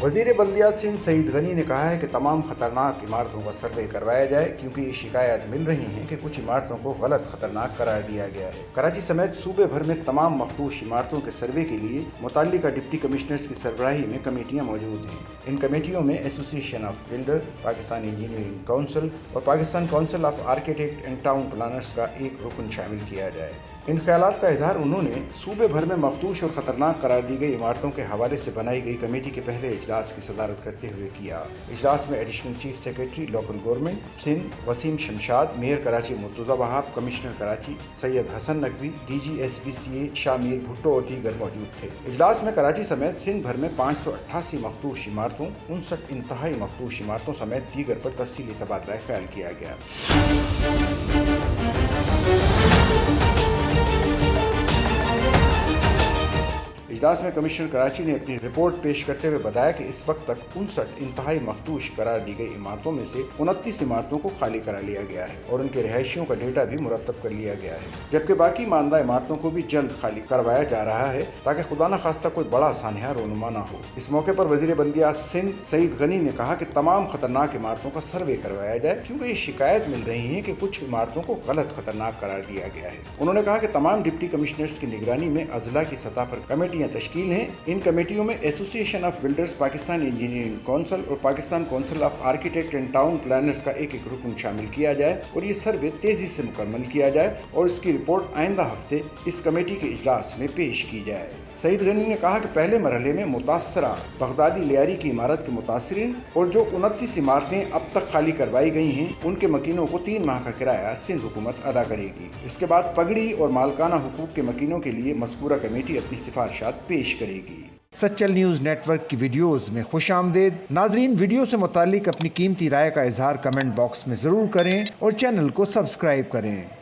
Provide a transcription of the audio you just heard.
वज़ीर बल्दियात सिंध सईद गनी ने कहा है कि तमाम खतरनाक इमारतों का सर्वे करवाया जाए, क्योंकि ये शिकायत मिल रही हैं कि कुछ इमारतों को गलत खतरनाक करार दिया गया है। कराची समेत सूबे भर में तमाम मखदूश इमारतों के सर्वे के लिए मुतल्लिका डिप्टी कमिश्नर्स की सरबराही में कमेटियाँ मौजूद हैं। इन कमेटियों में association of builder, Pakistan engineering council और Pakistan council of architect and town planners का एक रुकन शामिल किया जाए। इन ख्यालात का इजहार उन्होंने सूबे भर में मखदूश और ख़तरनाक करार दी गई इमारतों के हवाले से बनाई गई कमेटी के पहले इजलास की सदारत करते हुए किया। इजलास में additional chief secretary local government Sindh Waseem Shamshad, mayor Karachi Murtaza Wahab, commissioner Karachi Syed Hasan Naqvi, DGSBCA Shah Mir Bhutto और दीगर मौजूद थे। इजलास में कराची समेत सिंध भर में 588 मखदूश इमारतों, 59 इंतहाई मखदूश इमारतों समेत दीगर पर तफसीली तबादला ख्याल किया गया। इजलास में कमिश्नर कराची ने अपनी रिपोर्ट पेश करते हुए बताया कि इस वक्त तक 59 इंतहाई मखदूश करार दी गई इमारतों में से 29 इमारतों को खाली करा लिया गया है और उनके रिहायशियों का डेटा भी मुरतब कर लिया गया है, जबकि बाकी मानदा इमारतों को भी जल्द खाली करवाया जा रहा है ताकि खुदा न खास्ता कोई बड़ा सानहा रोनुमा न हो। इस मौके पर वज़ीर बल्दियात सिंध सईद गनी ने कहा कि तमाम खतरनाक इमारतों का सर्वे करवाया जाए, क्योंकि ये शिकायत मिल रही है कि कुछ इमारतों को गलत खतरनाक करार दिया गया है। उन्होंने कहा कि तमाम डिप्टी कमिश्नर्स की निगरानी में अजला की सतह पर कमेटियाँ तश्कील हैं। इन कमेटियों में association of builders, Pakistan engineering council और Pakistan council of architect and town planners का एक एक रुकन शामिल किया जाए और ये सर्वे तेजी से मुकम्मल किया जाए और इसकी रिपोर्ट आइंदा हफ्ते इस कमेटी के इजलास में पेश की जाए। सईद गनी ने कहा कि पहले मरहले में मुतासरा बगदादी लियारी की इमारत के मुतासरीन और जो 29 इमारतें अब तक खाली करवाई गई हैं, उनके मकीनों को 3 माह का किराया सिंध हुकूमत अदा करेगी। इसके बाद पगड़ी और मालकाना हुकूक के मकीनों के लिए मज़कूरा कमेटी अपनी सिफारिशात पेश करेगी। सच्चल न्यूज़ नेटवर्क की वीडियोस में खुश आमदेद। नाजरीन, वीडियो से मुताल्लिक अपनी कीमती राय का इजहार कमेंट बॉक्स में ज़रूर करें और चैनल को सब्सक्राइब करें।